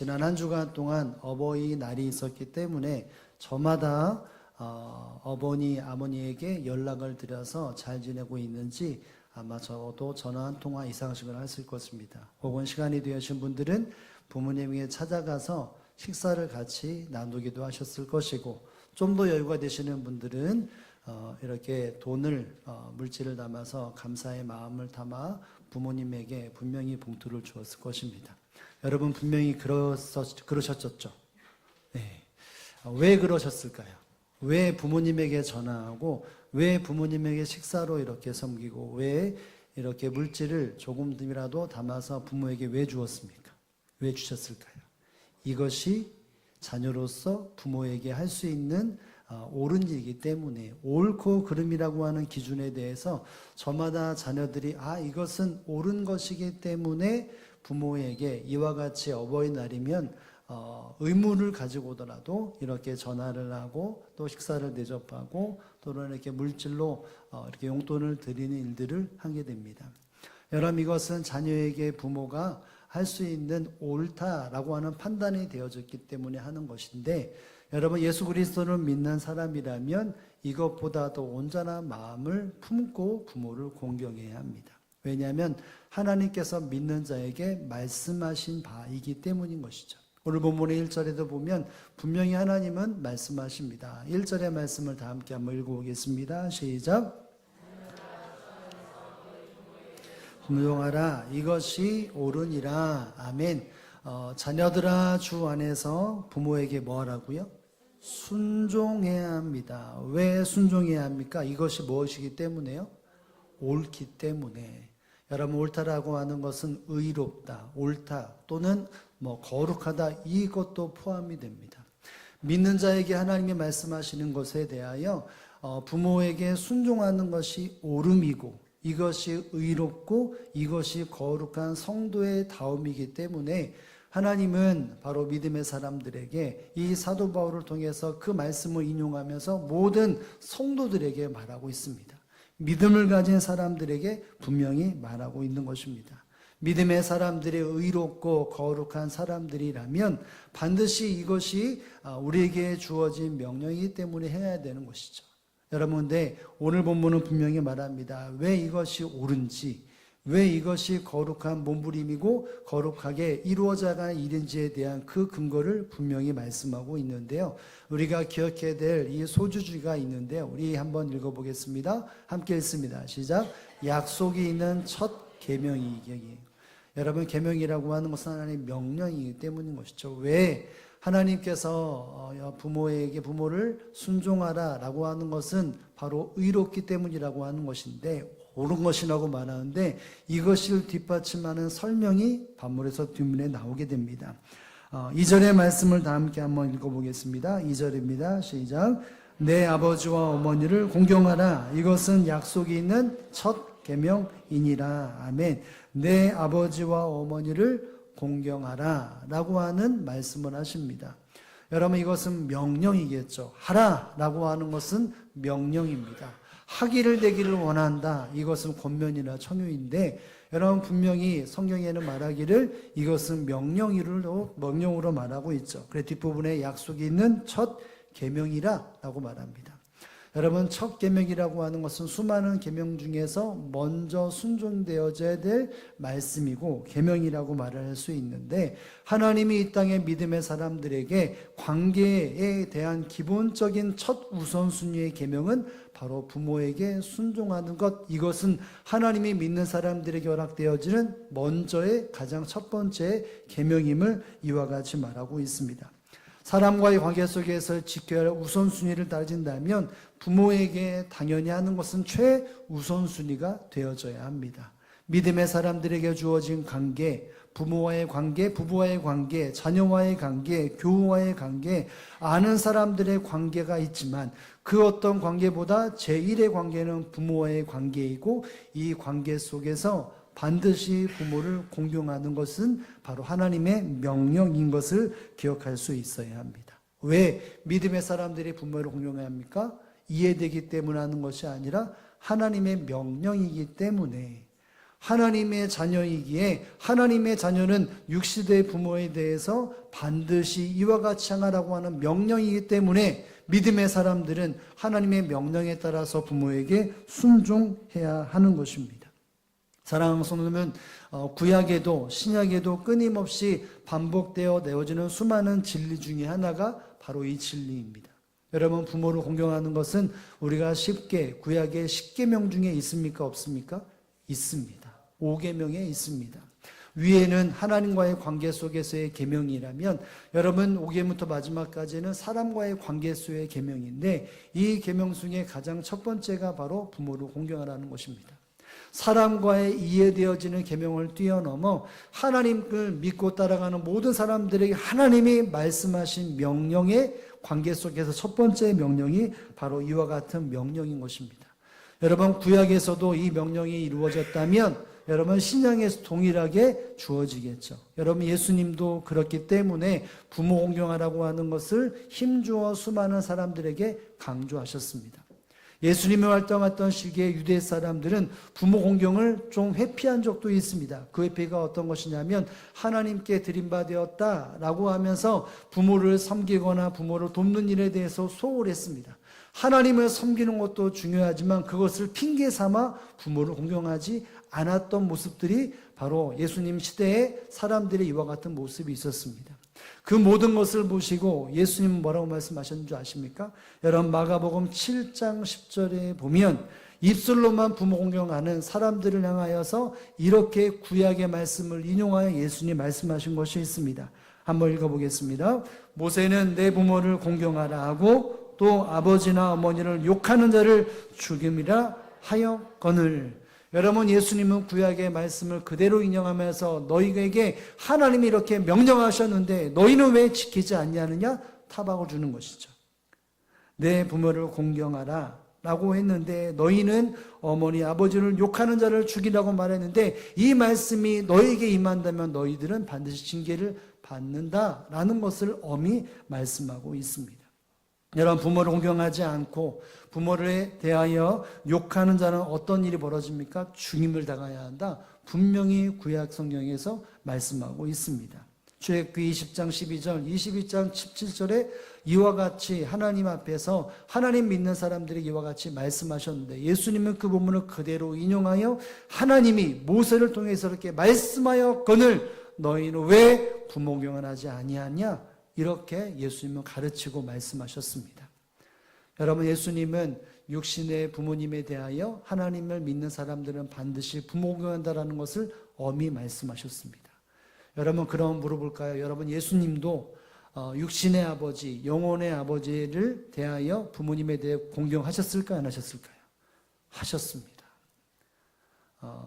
지난 한 주간 동안 어버이날이 있었기 때문에 저마다 어머니에게 연락을 드려서 잘 지내고 있는지 아마 저도 전화 한 통화 이상씩을 했을 것입니다. 혹은 시간이 되신 분들은 부모님에게 찾아가서 식사를 같이 나누기도 하셨을 것이고, 좀 더 여유가 되시는 분들은 이렇게 돈을 물질을 담아서 감사의 마음을 담아 부모님에게 분명히 봉투를 주었을 것입니다. 여러분 분명히 그러셨죠? 네. 왜 그러셨을까요? 왜 부모님에게 전화하고, 왜 부모님에게 식사로 이렇게 섬기고, 왜 이렇게 물질을 조금이라도 담아서 부모에게 왜 주었습니까? 왜 주셨을까요? 이것이 자녀로서 부모에게 할 수 있는 옳은 일이기 때문에, 옳고 그름이라고 하는 기준에 대해서 저마다 자녀들이 이것은 옳은 것이기 때문에 부모에게 이와 같이 어버이날이면 의무를 가지고 오더라도 이렇게 전화를 하고 또 식사를 대접하고 또는 이렇게 물질로 이렇게 용돈을 드리는 일들을 하게 됩니다. 여러분, 이것은 자녀에게 부모가 할 수 있는 옳다라고 하는 판단이 되어졌기 때문에 하는 것인데, 여러분 예수 그리스도를 믿는 사람이라면 이것보다 더 온전한 마음을 품고 부모를 공경해야 합니다. 왜냐하면 하나님께서 믿는 자에게 말씀하신 바이기 때문인 것이죠. 오늘 본문의 1절에도 보면 분명히 하나님은 말씀하십니다. 1절의 말씀을 다 함께 한번 읽어보겠습니다. 시작. 순종하라, 이것이 옳으니라. 아멘. 자녀들아, 주 안에서 부모에게 뭐 하라고요? 순종해야 합니다. 왜 순종해야 합니까? 이것이 무엇이기 때문에요? 옳기 때문에. 여러분, 옳다라고 하는 것은 의롭다, 옳다 또는 거룩하다, 이것도 포함이 됩니다. 믿는 자에게 하나님이 말씀하시는 것에 대하여 부모에게 순종하는 것이 옳음이고, 이것이 의롭고 이것이 거룩한 성도의 다움이기 때문에 하나님은 바로 믿음의 사람들에게 이 사도 바울을 통해서 그 말씀을 인용하면서 모든 성도들에게 말하고 있습니다. 믿음을 가진 사람들에게 분명히 말하고 있는 것입니다. 믿음의 사람들이 의롭고 거룩한 사람들이라면 반드시 이것이 우리에게 주어진 명령이기 때문에 해야 되는 것이죠. 여러분, 근데 오늘 본문은 분명히 말합니다. 왜 이것이 옳은지, 왜 이것이 거룩한 몸부림이고 거룩하게 이루어져가는 일인지에 대한 그 근거를 분명히 말씀하고 있는데요. 우리가 기억해야 될 이 소주주의가 있는데요. 우리 한번 읽어보겠습니다. 함께 읽습니다. 시작. 약속이 있는 첫 계명이기에. 여러분, 계명이라고 하는 것은 하나님의 명령이기 때문인 것이죠. 왜 하나님께서 부모를 순종하라 라고 하는 것은 바로 의롭기 때문이라고 하는 것인데, 옳은 것이라고 말하는데 이것을 뒷받침하는 설명이 반문에서 뒷문에 나오게 됩니다. 2절의 말씀을 다 함께 한번 읽어보겠습니다. 2절입니다. 시작. 내 아버지와 어머니를 공경하라, 이것은 약속이 있는 첫 계명이니라. 아멘. 내 아버지와 어머니를 공경하라 라고 하는 말씀을 하십니다. 여러분, 이것은 명령이겠죠. 하라 라고 하는 것은 명령입니다. 하기를 되기를 원한다, 이것은 권면이나 청유인데, 여러분 분명히 성경에는 말하기를 이것은 명령으로 말하고 있죠. 그래서 뒷부분에 약속이 있는 첫 계명이라 라고 말합니다. 여러분, 첫 계명이라고 하는 것은 수많은 계명 중에서 먼저 순종되어져야 될 말씀이고 계명이라고 말을 할 수 있는데, 하나님이 이 땅의 믿음의 사람들에게 관계에 대한 기본적인 첫 우선순위의 계명은 바로 부모에게 순종하는 것, 이것은 하나님이 믿는 사람들에게 허락되어지는 먼저의 가장 첫 번째 계명임을 이와 같이 말하고 있습니다. 사람과의 관계 속에서 지켜야 할 우선순위를 따진다면 부모에게 당연히 하는 것은 최우선순위가 되어져야 합니다. 믿음의 사람들에게 주어진 관계, 부모와의 관계, 부부와의 관계, 자녀와의 관계, 교우와의 관계, 아는 사람들의 관계가 있지만 그 어떤 관계보다 제1의 관계는 부모와의 관계이고, 이 관계 속에서 반드시 부모를 공경하는 것은 바로 하나님의 명령인 것을 기억할 수 있어야 합니다. 왜 믿음의 사람들이 부모를 공경해야 합니까? 이해되기 때문에 하는 것이 아니라 하나님의 명령이기 때문에. 하나님의 자녀이기에 하나님의 자녀는 육시대 부모에 대해서 반드시 이와 같이 행하라고 하는 명령이기 때문에 믿음의 사람들은 하나님의 명령에 따라서 부모에게 순종해야 하는 것입니다. 사랑하는 성도님은 구약에도 신약에도 끊임없이 반복되어 내어지는 수많은 진리 중에 하나가 바로 이 진리입니다. 여러분, 부모를 공경하는 것은 우리가 쉽게 구약의 10계명 중에 있습니까? 없습니까? 있습니다. 5계명에 있습니다. 위에는 하나님과의 관계 속에서의 계명이라면 여러분 5계명부터 마지막까지는 사람과의 관계 속의 계명인데 이 계명 중에 가장 첫 번째가 바로 부모를 공경하라는 것입니다. 사람과의 이해되어지는 계명을 뛰어넘어 하나님을 믿고 따라가는 모든 사람들에게 하나님이 말씀하신 명령의 관계 속에서 첫 번째 명령이 바로 이와 같은 명령인 것입니다. 여러분, 구약에서도 이 명령이 이루어졌다면 여러분 신약에서 동일하게 주어지겠죠. 여러분, 예수님도 그렇기 때문에 부모 공경하라고 하는 것을 힘주어 수많은 사람들에게 강조하셨습니다. 예수님이 활동했던 시기에 유대 사람들은 부모 공경을 좀 회피한 적도 있습니다. 그 회피가 어떤 것이냐면 하나님께 드림받았다라고 하면서 부모를 섬기거나 부모를 돕는 일에 대해서 소홀했습니다. 하나님을 섬기는 것도 중요하지만 그것을 핑계 삼아 부모를 공경하지 않았던 모습들이 바로 예수님 시대에 사람들의 이와 같은 모습이 있었습니다. 그 모든 것을 보시고 예수님은 뭐라고 말씀하셨는 줄 아십니까? 여러분, 마가복음 7장 10절에 보면 입술로만 부모 공경하는 사람들을 향하여서 이렇게 구약의 말씀을 인용하여 예수님이 말씀하신 것이 있습니다. 한번 읽어보겠습니다. 모세는 내 부모를 공경하라 하고 또 아버지나 어머니를 욕하는 자를 죽임이라 하였거늘. 여러분, 예수님은 구약의 말씀을 그대로 인용하면서 너희에게 하나님이 이렇게 명령하셨는데 너희는 왜 지키지 않냐느냐 타박을 주는 것이죠. 내 부모를 공경하라 라고 했는데 너희는 어머니 아버지를 욕하는 자를 죽이라고 말했는데 이 말씀이 너희에게 임한다면 너희들은 반드시 징계를 받는다라는 것을 엄히 말씀하고 있습니다. 여러분, 부모를 공경하지 않고 부모를 대하여 욕하는 자는 어떤 일이 벌어집니까? 죽임을 당해야 한다. 분명히 구약 성경에서 말씀하고 있습기 출애굽기 20장 12절, 22장 17절에 이와 같이 하나님 앞에서 하나님 믿는 사람들에게 이와 같이 말씀하셨는데 예수님은 그 본문을 그대로 인용하여 하나님이 모세를 통해서 이렇게 말씀하였거늘 너희는 왜 부모 공경을 하지 아니하냐? 이렇게 예수님은 가르치고 말씀하셨습니다. 여러분, 예수님은 육신의 부모님에 대하여 하나님을 믿는 사람들은 반드시 부모 공경한다라는 것을 엄히 말씀하셨습니다. 여러분, 그럼 물어볼까요? 여러분, 예수님도 육신의 아버지, 영혼의 아버지를 대하여 부모님에 대해 공경하셨을까요? 안 하셨을까요? 하셨습니다.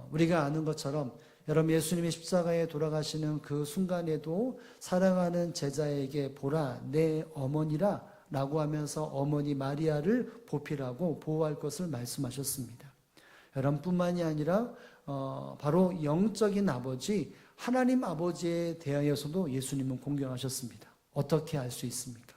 우리가 아는 것처럼 여러분, 예수님이 십자가에 돌아가시는 그 순간에도 사랑하는 제자에게 보라 내 어머니라 라고 하면서 어머니 마리아를 보필하고 보호할 것을 말씀하셨습니다. 여러분, 뿐만이 아니라 바로 영적인 아버지 하나님 아버지에 대하여서도 예수님은 공경하셨습니다. 어떻게 알 수 있습니까?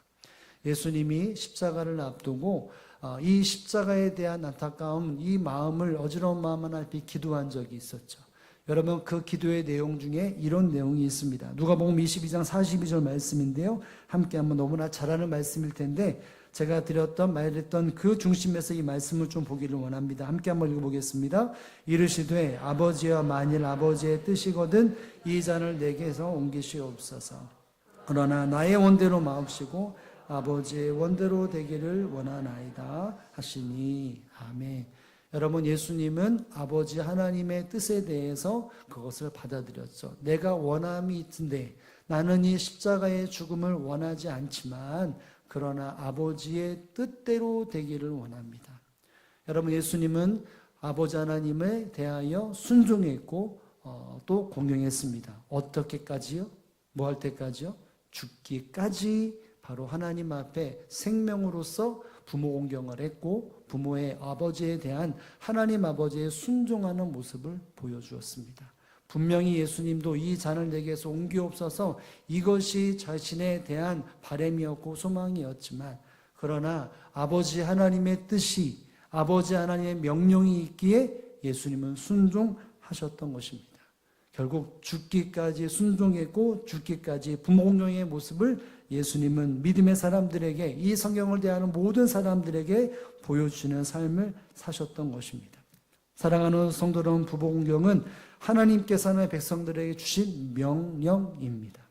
예수님이 십자가를 앞두고 이 십자가에 대한 안타까움, 이 마음을 어지러운 마음 하나님 앞에 기도한 적이 있었죠. 여러분, 그 기도의 내용 중에 이런 내용이 있습니다. 누가복음 22장 42절 말씀인데요. 함께 한번 너무나 잘 아는 말씀일 텐데 제가 말했던 그 중심에서 이 말씀을 좀 보기를 원합니다. 함께 한번 읽어보겠습니다. 이르시되 아버지여 만일 아버지의 뜻이거든 이 잔을 내게서 옮기시옵소서. 그러나 나의 원대로 마옵시고 아버지의 원대로 되기를 원하나이다 하시니 아멘. 여러분, 예수님은 아버지 하나님의 뜻에 대해서 그것을 받아들였죠. 내가 원함이 있는데 나는 이 십자가의 죽음을 원하지 않지만 그러나 아버지의 뜻대로 되기를 원합니다. 여러분, 예수님은 아버지 하나님에 대하여 순종했고 또 공경했습니다. 어떻게까지요? 뭐 할 때까지요? 죽기까지 바로 하나님 앞에 생명으로서 부모 공경을 했고 부모의 아버지에 대한 하나님 아버지의 순종하는 모습을 보여주었습니다. 분명히 예수님도 이 잔을 내게서 옮기옵소서 이것이 자신에 대한 바람이었고 소망이었지만 그러나 아버지 하나님의 뜻이 아버지 하나님의 명령이 있기에 예수님은 순종하셨습니다. 하셨던 것입니다. 결국 죽기까지 순종했고 죽기까지 부모 공경의 모습을 예수님은 믿음의 사람들에게, 이 성경을 대하는 모든 사람들에게 보여주시는 삶을 사셨던 것입니다. 사랑하는 성도 여러분, 부모 공경은 하나님께서 하나님의 백성들에게 주신 명령입니다.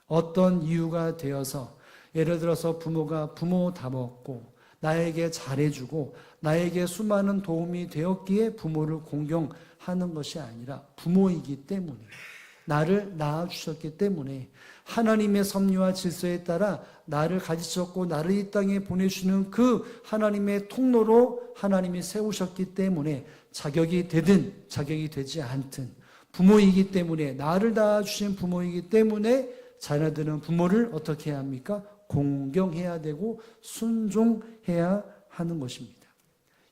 어떤 이유가 되어서, 예를 들어서 부모가 부모다웠고 나에게 잘해주고 나에게 수많은 도움이 되었기에 부모를 공경하는 것이 아니라 부모이기 때문에, 나를 낳아주셨기 때문에, 하나님의 섭리와 질서에 따라 나를 가지셨고 나를 이 땅에 보내주시는 그 하나님의 통로로 하나님이 세우셨기 때문에, 자격이 되든 자격이 되지 않든 부모이기 때문에, 나를 낳아주신 부모이기 때문에 자녀들은 부모를 어떻게 해야 합니까? 공경해야 되고 순종해야 하는 것입니다.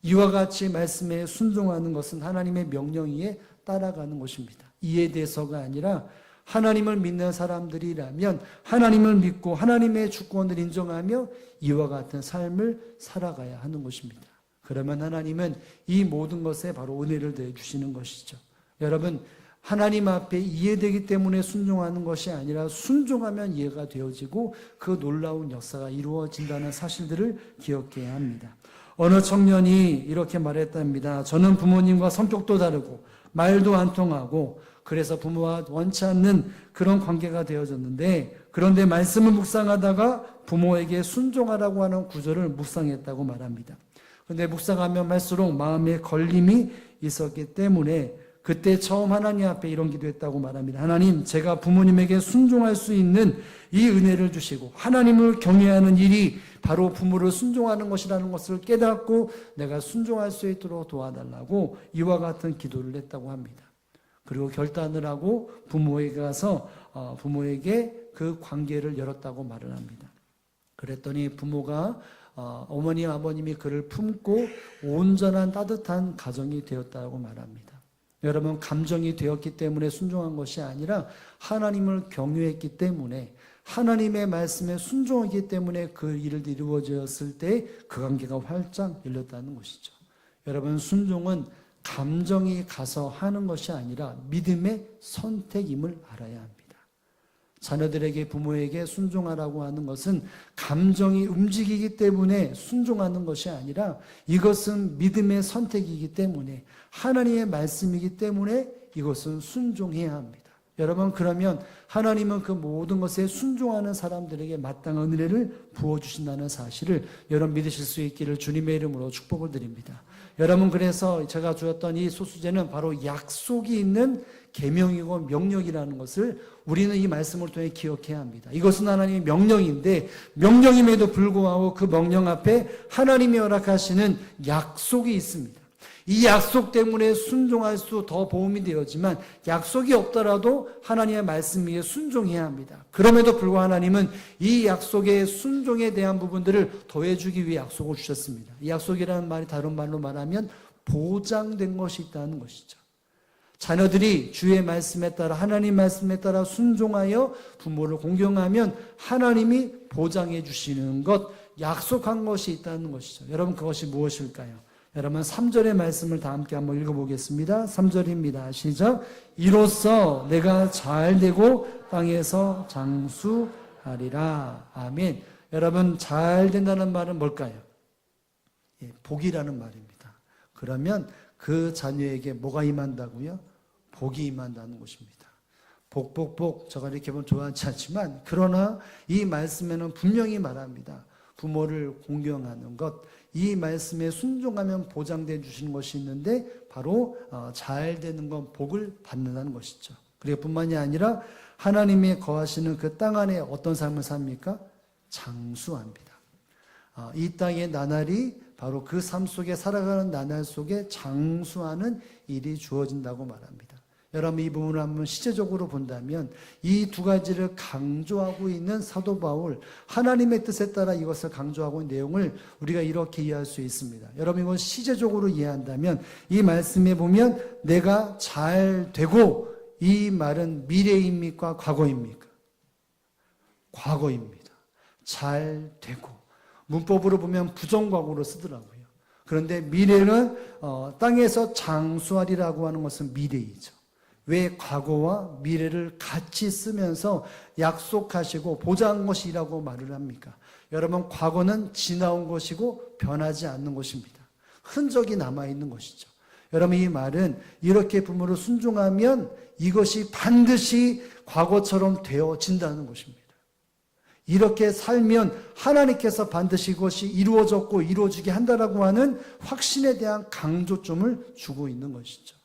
이와 같이 말씀에 순종하는 것은 하나님의 명령에 따라가는 것입니다. 이에 대해서가 아니라 하나님을 믿는 사람들이라면 하나님을 믿고 하나님의 주권을 인정하며 이와 같은 삶을 살아가야 하는 것입니다. 그러면 하나님은 이 모든 것에 바로 은혜를 더해 주시는 것이죠. 여러분, 하나님 앞에 이해되기 때문에 순종하는 것이 아니라 순종하면 이해가 되어지고 그 놀라운 역사가 이루어진다는 사실들을 기억해야 합니다. 어느 청년이 이렇게 말했답니다. 저는 부모님과 성격도 다르고 말도 안 통하고 그래서 부모와 원치 않는 그런 관계가 되어졌는데, 그런데 말씀을 묵상하다가 부모에게 순종하라고 하는 구절을 묵상했다고 말합니다. 그런데 묵상하면 할수록 마음에 걸림이 있었기 때문에 그때 처음 하나님 앞에 이런 기도했다고 말합니다. 하나님, 제가 부모님에게 순종할 수 있는 이 은혜를 주시고 하나님을 경외하는 일이 바로 부모를 순종하는 것이라는 것을 깨닫고 내가 순종할 수 있도록 도와달라고 이와 같은 기도를 했다고 합니다. 그리고 결단을 하고 부모에게 가서 부모에게 그 관계를 열었다고 말을 합니다. 그랬더니 부모가 어머님, 아버님이 그를 품고 온전한 따뜻한 가정이 되었다고 말합니다. 여러분, 감정이 되었기 때문에 순종한 것이 아니라 하나님을 경외했기 때문에, 하나님의 말씀에 순종하기 때문에 그 일을 이루어졌을 때 그 관계가 활짝 열렸다는 것이죠. 여러분, 순종은 감정이 가서 하는 것이 아니라 믿음의 선택임을 알아야 합니다. 자녀들에게, 부모에게 순종하라고 하는 것은 감정이 움직이기 때문에 순종하는 것이 아니라 이것은 믿음의 선택이기 때문에, 하나님의 말씀이기 때문에 이것은 순종해야 합니다. 여러분, 그러면 하나님은 그 모든 것에 순종하는 사람들에게 마땅한 은혜를 부어주신다는 사실을 여러분 믿으실 수 있기를 주님의 이름으로 축복을 드립니다. 여러분, 그래서 제가 주었던 이 소수제는 바로 약속이 있는 계명이고 명령이라는 것을 우리는 이 말씀을 통해 기억해야 합니다. 이것은 하나님의 명령인데, 명령임에도 불구하고 그 명령 앞에 하나님이 허락하시는 약속이 있습니다. 이 약속 때문에 순종할 수 더 보험이 되었지만 약속이 없더라도 하나님의 말씀 위에 순종해야 합니다. 그럼에도 불구하고 하나님은 이 약속의 순종에 대한 부분들을 더해주기 위해 약속을 주셨습니다. 이 약속이라는 말이 다른 말로 말하면 보장된 것이 있다는 것이죠. 자녀들이 주의 말씀에 따라, 하나님 말씀에 따라 순종하여 부모를 공경하면 하나님이 보장해 주시는 것, 약속한 것이 있다는 것이죠. 여러분, 그것이 무엇일까요? 여러분, 3절의 말씀을 다 함께 한번 읽어보겠습니다. 3절입니다. 시작. 이로써 내가 잘되고 땅에서 장수하리라. 아멘. 여러분, 잘된다는 말은 뭘까요? 복이라는 말입니다. 그러면 그 자녀에게 뭐가 임한다고요? 복이 임한다는 것입니다. 복. 제가 이렇게 보면 좋아하지 않지만, 그러나 이 말씀에는 분명히 말합니다. 부모를 공경하는 것, 이 말씀에 순종하면 보장되어 주시는 것이 있는데 바로 잘 되는 건 복을 받는다는 것이죠. 그리고 뿐만이 아니라 하나님이 거하시는 그 땅 안에 어떤 삶을 삽니까? 장수합니다. 이 땅의 나날이 바로 그 삶 속에, 살아가는 나날 속에 장수하는 일이 주어진다고 말합니다. 여러분, 이 부분을 한번 시제적으로 본다면 이 두 가지를 강조하고 있는 사도 바울, 하나님의 뜻에 따라 이것을 강조하고 있는 내용을 우리가 이렇게 이해할 수 있습니다. 여러분, 이걸 시제적으로 이해한다면 이 말씀에 보면 내가 잘 되고, 이 말은 미래입니까? 과거입니까? 과거입니다. 잘 되고. 문법으로 보면 부정과거로 쓰더라고요. 그런데 미래는 땅에서 장수하리라고 하는 것은 미래이죠. 왜 과거와 미래를 같이 쓰면서 약속하시고 보장한 것이라고 말을 합니까? 여러분, 과거는 지나온 것이고 변하지 않는 것입니다. 흔적이 남아있는 것이죠. 여러분, 이 말은 이렇게 부모를 순종하면 이것이 반드시 과거처럼 되어진다는 것입니다. 이렇게 살면 하나님께서 반드시 이것이 이루어졌고 이루어지게 한다라고 하는 확신에 대한 강조점을 주고 있는 것이죠.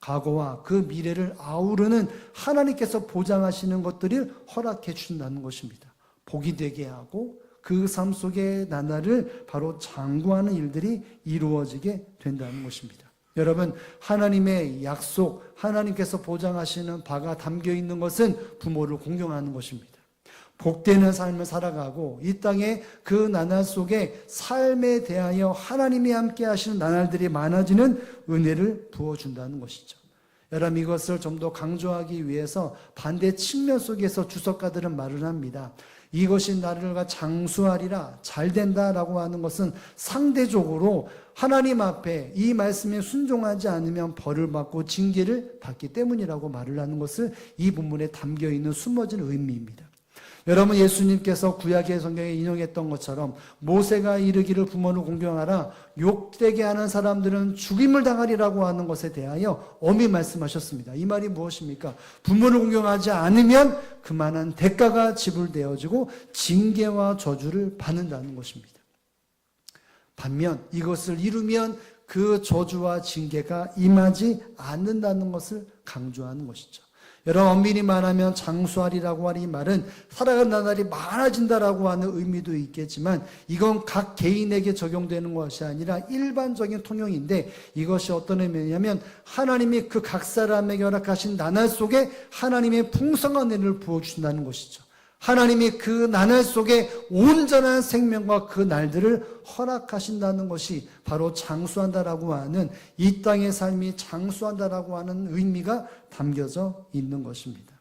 과거와 그 미래를 아우르는 하나님께서 보장하시는 것들을 허락해 주신다는 것입니다. 복이 되게 하고 그 삶 속의 나날을 바로 장구하는 일들이 이루어지게 된다는 것입니다. 여러분, 하나님의 약속, 하나님께서 보장하시는 바가 담겨 있는 것은 부모를 공경하는 것입니다. 복되는 삶을 살아가고 이 땅의 그 나날 속에 삶에 대하여 하나님이 함께 하시는 나날들이 많아지는 은혜를 부어준다는 것이죠. 여러분, 이것을 좀 더 강조하기 위해서 반대 측면 속에서 주석가들은 말을 합니다. 이것이 나를가 장수하리라, 잘된다라고 하는 것은 상대적으로 하나님 앞에 이 말씀에 순종하지 않으면 벌을 받고 징계를 받기 때문이라고 말을 하는 것을 이 본문에 담겨 있는 숨어진 의미입니다. 여러분, 예수님께서 구약의 성경에 인용했던 것처럼 모세가 이르기를 부모를 공경하라, 욕되게 하는 사람들은 죽임을 당하리라고 하는 것에 대하여 엄히 말씀하셨습니다. 이 말이 무엇입니까? 부모를 공경하지 않으면 그만한 대가가 지불되어지고 징계와 저주를 받는다는 것입니다. 반면 이것을 이루면 그 저주와 징계가 임하지 않는다는 것을 강조하는 것이죠. 여러분, 엄밀히 말하면 장수하리라고 하는 이 말은 살아가는 나날이 많아진다라고 하는 의미도 있겠지만 이건 각 개인에게 적용되는 것이 아니라 일반적인 통용인데 이것이 어떤 의미냐면 하나님이 그 각 사람에게 허락하신 나날 속에 하나님의 풍성한 은혜를 부어주신다는 것이죠. 하나님이 그 나날 속에 온전한 생명과 그 날들을 허락하신다는 것이 바로 장수한다라고 하는, 이 땅의 삶이 장수한다라고 하는 의미가 담겨져 있는 것입니다.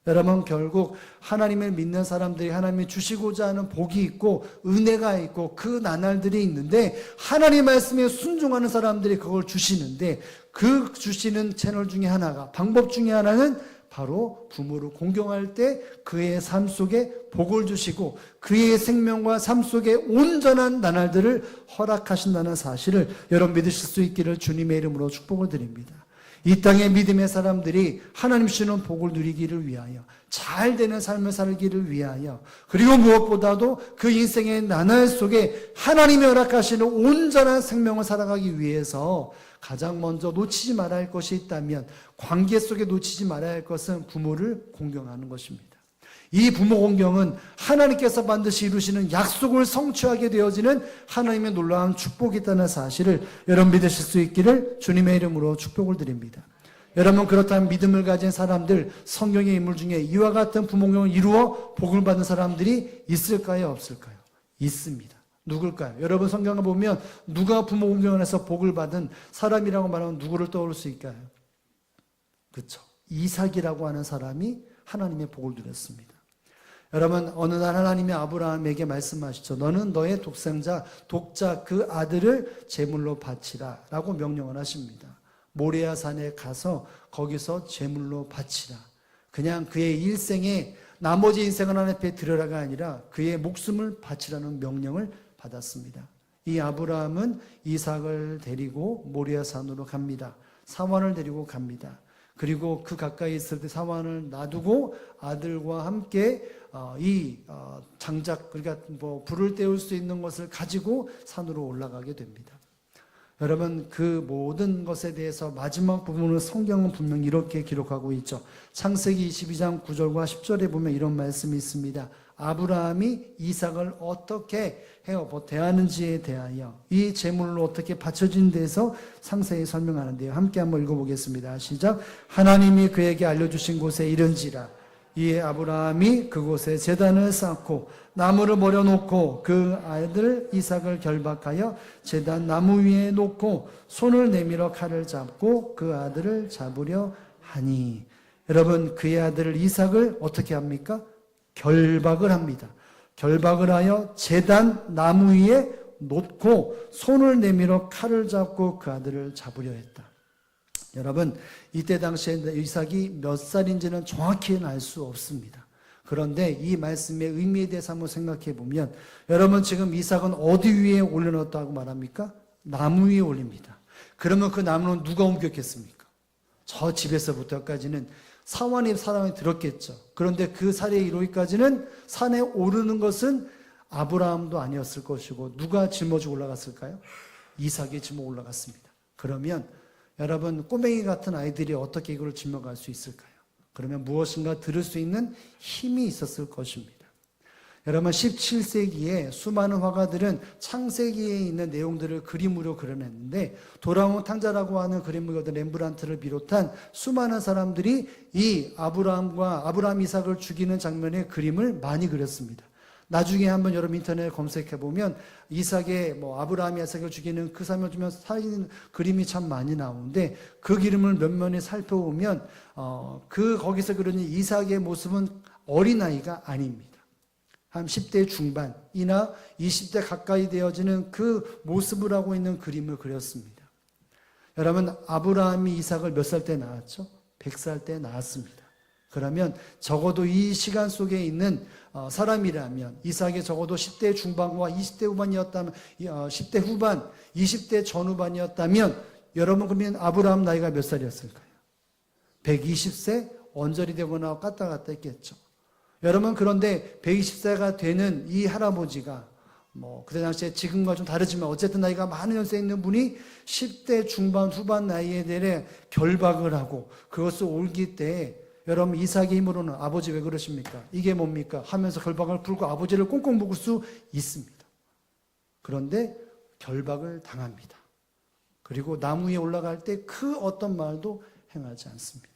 여러분, 결국 하나님을 믿는 사람들이 하나님이 주시고자 하는 복이 있고 은혜가 있고 그 나날들이 있는데 하나님 말씀에 순종하는 사람들이 그걸 주시는데 그 주시는 채널 중에 하나가, 방법 중에 하나는 바로 부모를 공경할 때 그의 삶 속에 복을 주시고 그의 생명과 삶 속에 온전한 나날들을 허락하신다는 사실을 여러분 믿으실 수 있기를 주님의 이름으로 축복을 드립니다. 이 땅의 믿음의 사람들이 하나님 주시는 복을 누리기를 위하여, 잘 되는 삶을 살기를 위하여, 그리고 무엇보다도 그 인생의 나날 속에 하나님이 허락하시는 온전한 생명을 살아가기 위해서 가장 먼저 놓치지 말아야 할 것이 있다면, 관계 속에 놓치지 말아야 할 것은 부모를 공경하는 것입니다. 이 부모 공경은 하나님께서 반드시 이루시는 약속을 성취하게 되어지는 하나님의 놀라운 축복이 있다는 사실을 여러분 믿으실 수 있기를 주님의 이름으로 축복을 드립니다. 여러분, 그렇다면 믿음을 가진 사람들, 성경의 인물 중에 이와 같은 부모 공경을 이루어 복을 받는 사람들이 있을까요, 없을까요? 있습니다. 누굴까요? 여러분, 성경을 보면 누가 부모 공경을 해서 복을 받은 사람이라고 말하면 누구를 떠올릴 수 있을까요? 그렇죠. 이삭이라고 하는 사람이 하나님의 복을 누렸습니다. 여러분, 어느 날 하나님이 아브라함에게 말씀하시죠. 너는 너의 독자 그 아들을 제물로 바치라 라고 명령을 하십니다. 모레아 산에 가서 거기서 제물로 바치라. 그냥 그의 일생에 나머지 인생을 하나님 앞에 드려라가 아니라 그의 목숨을 바치라는 명령을 받았습니다. 이 아브라함은 이삭을 데리고 모리아 산으로 갑니다. 사환을 데리고 갑니다. 그리고 그 가까이 있을 때 사환을 놔두고 아들과 함께 장작, 그러니까 불을 때울 수 있는 것을 가지고 산으로 올라가게 됩니다. 여러분, 그 모든 것에 대해서 마지막 부분을 성경은 분명히 이렇게 기록하고 있죠. 창세기 22장 9절과 10절에 보면 이런 말씀이 있습니다. 아브라함이 이삭을 어떻게 대하는지에 대하여, 이 제물로 어떻게 바쳐진 데서 상세히 설명하는데요. 함께 한번 읽어보겠습니다. 시작. 하나님이 그에게 알려주신 곳에 이른지라. 이에 아브라함이 그곳에 제단을 쌓고 나무를 버려놓고 그 아들 이삭을 결박하여 제단 나무 위에 놓고 손을 내밀어 칼을 잡고 그 아들을 잡으려 하니. 여러분, 그의 아들 이삭을 어떻게 합니까? 결박을 합니다. 결박을 하여 제단 나무 위에 놓고 손을 내밀어 칼을 잡고 그 아들을 잡으려 했다. 여러분, 이때 당시에 이삭이 몇 살인지는 정확히는 알 수 없습니다. 그런데 이 말씀의 의미에 대해서 한번 생각해 보면, 여러분 지금 이삭은 어디 위에 올려놓았다고 말합니까? 나무 위에 올립니다. 그러면 그 나무는 누가 옮겼겠습니까? 저 집에서부터까지는 사원의 사람이 들었겠죠. 그런데 그 사례에 이르기까지는 산에 오르는 것은 아브라함도 아니었을 것이고, 누가 짊어지고 올라갔을까요? 이삭이 짊어 올라갔습니다. 그러면 여러분, 꼬맹이 같은 아이들이 어떻게 이걸 짊어갈 수 있을까요? 그러면 무엇인가 들을 수 있는 힘이 있었을 것입니다. 여러분, 17세기에 수많은 화가들은 창세기에 있는 내용들을 그림으로 그려냈는데, 돌아온 탕자라고 하는 그림을 그린 렘브란트를 비롯한 수많은 사람들이 이 아브라함 이삭을 죽이는 장면의 그림을 많이 그렸습니다. 나중에 한번 여러분 인터넷에 검색해 보면 아브라함이 이삭을 죽이는 그 사람을 주면 살리는 그림이 참 많이 나오는데, 그 그림을 몇 면에 살펴보면 거기서 그려진 이삭의 모습은 어린아이가 아닙니다. 한 10대 중반이나 20대 가까이 되어지는 그 모습을 하고 있는 그림을 그렸습니다. 여러분, 아브라함이 이삭을 몇 살 때 낳았죠? 100살 때 낳았습니다. 그러면 적어도 이 시간 속에 있는 사람이라면, 이삭이 적어도 10대 중반과 20대 후반이었다면, 10대 후반, 20대 전후반이었다면, 여러분 그러면 아브라함 나이가 몇 살이었을까요? 120세 언저리 되거나 갔다 갔다 했겠죠. 여러분, 그런데 120세가 되는 이 할아버지가 그때 당시에 지금과 좀 다르지만 어쨌든 나이가 많은 연세에 있는 분이 10대 중반 후반 나이에 대해 결박을 하고 그것을 옮길 때, 여러분 이삭의 힘으로는 아버지 왜 그러십니까? 이게 뭡니까? 하면서 결박을 풀고 아버지를 꽁꽁 묶을 수 있습니다. 그런데 결박을 당합니다. 그리고 나무 위에 올라갈 때 그 어떤 말도 행하지 않습니다.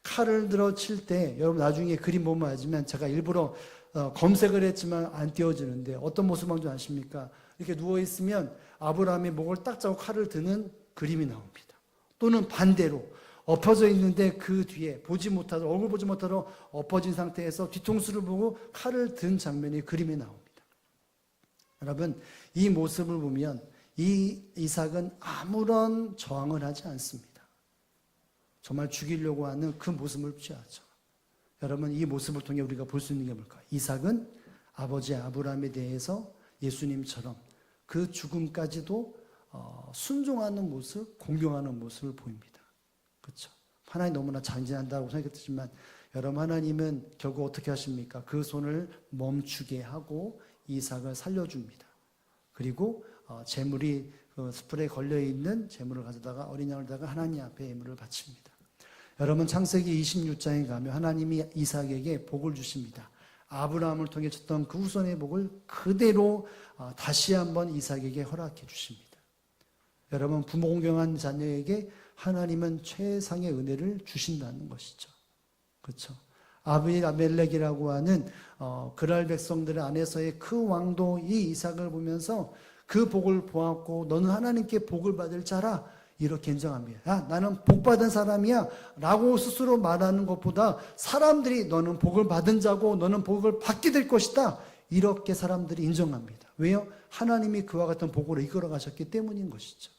칼을 들어 칠 때, 여러분 나중에 그림 보면 알지만, 제가 일부러 검색을 했지만 안 띄워지는데 어떤 모습인 줄 아십니까? 이렇게 누워있으면 아브라함이 목을 딱 잡고 칼을 드는 그림이 나옵니다. 또는 반대로 엎어져 있는데 그 뒤에 얼굴 보지 못하도록 엎어진 상태에서 뒤통수를 보고 칼을 든 장면이 그림에 나옵니다. 여러분, 이 모습을 보면 이 이삭은 아무런 저항을 하지 않습니다. 정말 죽이려고 하는 그 모습을 취하죠. 여러분, 이 모습을 통해 우리가 볼 수 있는 게 뭘까요? 이삭은 아버지 아브라함에 대해서 예수님처럼 그 죽음까지도 순종하는 모습, 공경하는 모습을 보입니다. 그렇죠? 하나님 너무나 잔인하다고 생각했지만, 여러분 하나님은 결국 어떻게 하십니까? 그 손을 멈추게 하고 이삭을 살려줍니다. 그리고 제물이 숯불에 걸려있는 제물을 가져다가 어린 양을 다가 하나님 앞에 예물을 바칩니다. 여러분, 창세기 26장에 가면 하나님이 이삭에게 복을 주십니다. 아브라함을 통해 줬던 그 후손의 복을 그대로 다시 한번 이삭에게 허락해 주십니다. 여러분, 부모 공경한 자녀에게 하나님은 최상의 은혜를 주신다는 것이죠. 그렇죠? 아비멜렉이라고 하는 그랄 백성들 안에서의 그 왕도 이 이삭을 보면서 그 복을 보았고, 너는 하나님께 복을 받을 자라, 이렇게 인정합니다. 나는 복 받은 사람이야 라고 스스로 말하는 것보다, 사람들이 너는 복을 받은 자고 너는 복을 받게 될 것이다, 이렇게 사람들이 인정합니다. 왜요? 하나님이 그와 같은 복으로 이끌어 가셨기 때문인 것이죠.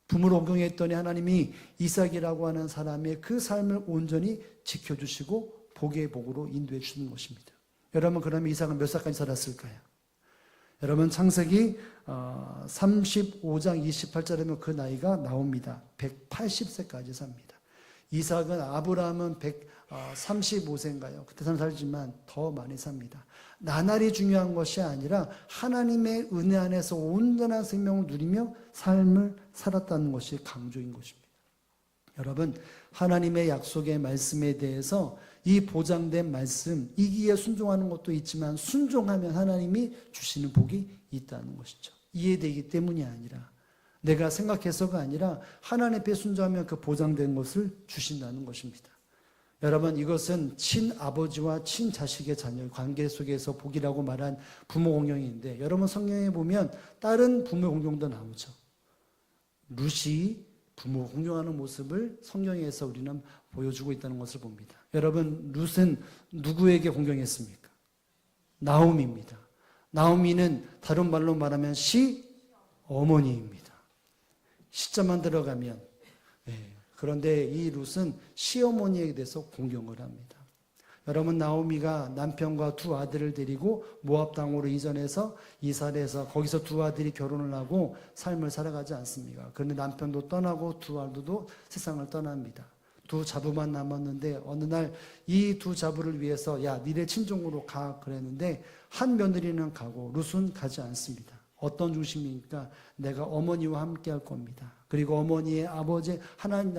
부모를 공경했더니 하나님이 이삭이라고 하는 사람의 그 삶을 온전히 지켜주시고 복의 복으로 인도해 주시는 것입니다. 여러분, 그러면 이삭은 몇 살까지 살았을까요? 여러분, 창세기 35장 28절에 그 나이가 나옵니다. 180세까지 삽니다. 이삭은, 아브라함은 135세인가요? 그때 살지만 더 많이 삽니다. 나날이 중요한 것이 아니라 하나님의 은혜 안에서 온전한 생명을 누리며 삶을 살았다는 것이 강조인 것입니다. 여러분, 하나님의 약속의 말씀에 대해서 이 보장된 말씀, 이기에 순종하는 것도 있지만, 순종하면 하나님이 주시는 복이 있다는 것이죠. 이해되기 때문이 아니라, 내가 생각해서가 아니라 하나님 앞에 순종하면 그 보장된 것을 주신다는 것입니다. 여러분, 이것은 친아버지와 친자식의 자녀의 관계 속에서 복이라고 말한 부모 공경인데, 여러분 성경에 보면 다른 부모 공경도 나오죠. 룻이 부모 공경하는 모습을 성경에서 우리는 보여주고 있다는 것을 봅니다. 여러분, 룻은 누구에게 공경했습니까? 나오미입니다. 나오미는 다른 말로 말하면 시어머니입니다. 시자만 들어가면. 그런데 이 룻은 시어머니에 대해서 공경을 합니다. 여러분, 나오미가 남편과 두 아들을 데리고 모압 땅으로 이전해서 이사를 해서 거기서 두 아들이 결혼을 하고 삶을 살아가지 않습니까? 그런데 남편도 떠나고 두 아들도 세상을 떠납니다. 두 자부만 남았는데 어느 날 이 두 자부를 위해서 야, 니네 친정으로 가 그랬는데 한 며느리는 가고 룻은 가지 않습니다. 어떤 중심입니까? 내가 어머니와 함께 할 겁니다. 그리고 어머니의 아버지 하나님,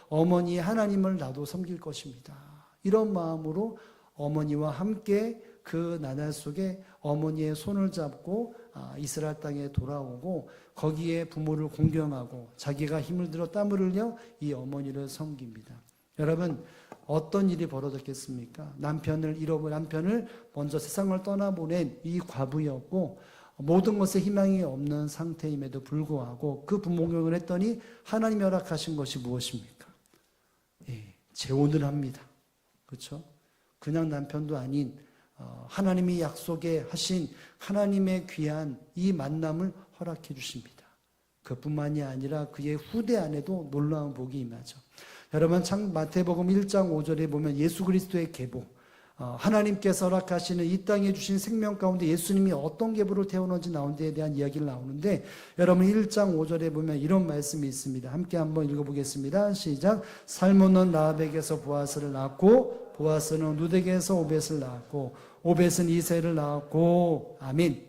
어머니의 하나님을 나도 섬길 것입니다. 이런 마음으로 어머니와 함께 그 나날 속에 어머니의 손을 잡고 이스라엘 땅에 돌아오고 거기에 부모를 공경하고 자기가 힘을 들어 땀을 흘려 이 어머니를 섬깁니다. 여러분, 어떤 일이 벌어졌겠습니까? 남편을 먼저 세상을 떠나보낸 이 과부였고 모든 것에 희망이 없는 상태임에도 불구하고 그 부모경을 했더니 하나님이 허락하신 것이 무엇입니까? 재혼을 합니다. 그렇죠? 그냥 남편도 아닌 하나님이 약속에 하신 하나님의 귀한 이 만남을 허락해 주십니다. 그뿐만이 아니라 그의 후대 안에도 놀라운 복이 임하죠. 여러분, 마태복음 1장 5절에 보면 예수 그리스도의 계보, 하나님께서 허락하시는 이 땅에 주신 생명 가운데 예수님이 어떤 계보를 태어난지 나온 데에 대한 이야기를 나오는데, 여러분 1장 5절에 보면 이런 말씀이 있습니다. 함께 한번 읽어보겠습니다. 시작. 살몬은 라합에게서 보아스를 낳았고 보아스는 룻에게서 오벳을 낳았고 오벳은 이새를 낳았고. 아멘.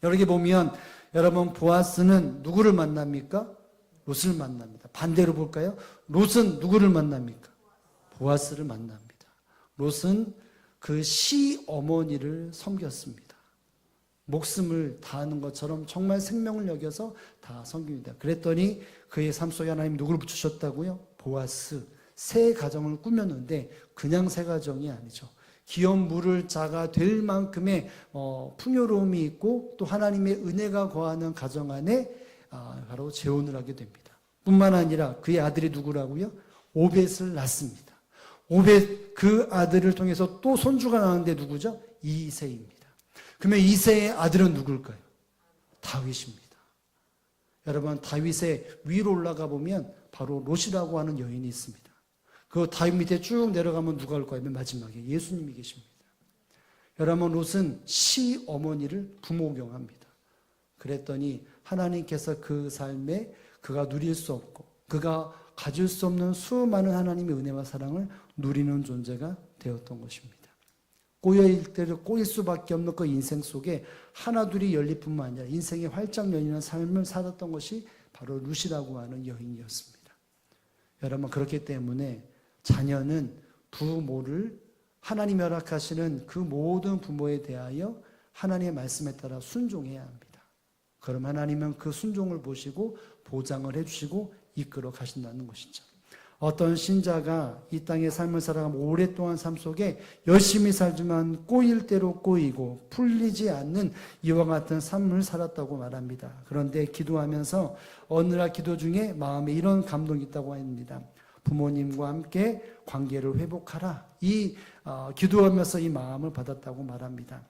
여기 보면 여러분, 보아스는 누구를 만납니까? 룻을 만납니다. 반대로 볼까요? 룻은 누구를 만납니까? 보아스를 만납니다. 룻은 그 시어머니를 섬겼습니다. 목숨을 다하는 것처럼 정말 생명을 여겨서 다 섬깁니다. 그랬더니 그의 삶 속에 하나님 누구를 붙이셨다고요? 보아스. 새 가정을 꾸몄는데 그냥 새 가정이 아니죠. 기업 물을 자가 될 만큼의 풍요로움이 있고 또 하나님의 은혜가 거하는 가정 안에 바로 재혼을 하게 됩니다. 뿐만 아니라 그의 아들이 누구라고요? 오벳을 낳습니다. 오벳, 그 아들을 통해서 또 손주가 나오는데 누구죠? 이새입니다. 그러면 이새의 아들은 누굴까요? 다윗입니다. 여러분, 다윗의 위로 올라가 보면 바로 롯이라고 하는 여인이 있습니다. 그 다윗 밑에 쭉 내려가면 누가 올 거예요? 맨 마지막에 예수님이 계십니다. 여러분, 롯은 시어머니를 부모경합니다. 그랬더니 하나님께서 그 삶에 그가 누릴 수 없고 그가 가질 수 없는 수많은 하나님의 은혜와 사랑을 누리는 존재가 되었던 것입니다. 꼬여일 때를 꼬일 수밖에 없는 그 인생 속에 하나둘이 열릴 뿐만 아니라 인생의 활짝 열리는 삶을 살았던 것이 바로 룻이라고 하는 여인이었습니다. 여러분, 그렇기 때문에 자녀는 부모를 하나님이 허락하시는 그 모든 부모에 대하여 하나님의 말씀에 따라 순종해야 합니다. 그럼 하나님은 그 순종을 보시고 보장을 해주시고 이끌어 가신다는 것이죠. 어떤 신자가 이 땅의 삶을 살아가면 오랫동안 삶 속에 열심히 살지만 꼬일 대로 꼬이고 풀리지 않는 이와 같은 삶을 살았다고 말합니다. 그런데 기도하면서 어느 날 기도 중에 마음에 이런 감동이 있다고 합니다. 부모님과 함께 관계를 회복하라. 기도하면서 이 마음을 받았다고 말합니다.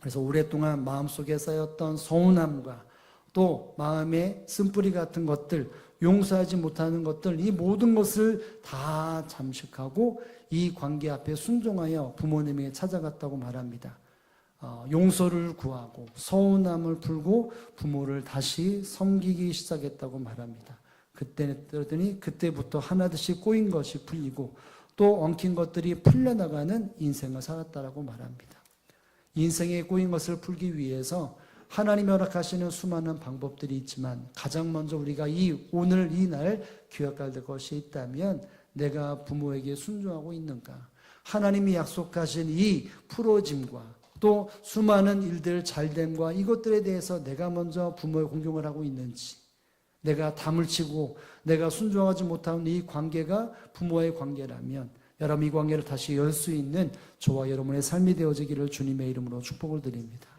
그래서 오랫동안 마음속에 쌓였던 서운함과 또 마음의 쓴뿌리 같은 것들, 용서하지 못하는 것들, 이 모든 것을 다 잠식하고 이 관계 앞에 순종하여 부모님에게 찾아갔다고 말합니다. 용서를 구하고 서운함을 풀고 부모를 다시 섬기기 시작했다고 말합니다. 그때부터 하나둘씩 꼬인 것이 풀리고 또 엉킨 것들이 풀려나가는 인생을 살았다라고 말합니다. 인생에 꼬인 것을 풀기 위해서 하나님이 허락하시는 수많은 방법들이 있지만 가장 먼저 우리가 오늘 이 날 기억해야 될 것이 있다면 내가 부모에게 순종하고 있는가? 하나님이 약속하신 이 풀어짐과 또 수많은 일들 잘됨과 이것들에 대해서 내가 먼저 부모의 공경을 하고 있는지, 내가 담을 치고 내가 순종하지 못하는 이 관계가 부모의 관계라면 여러분, 이 관계를 다시 열 수 있는 저와 여러분의 삶이 되어지기를 주님의 이름으로 축복을 드립니다.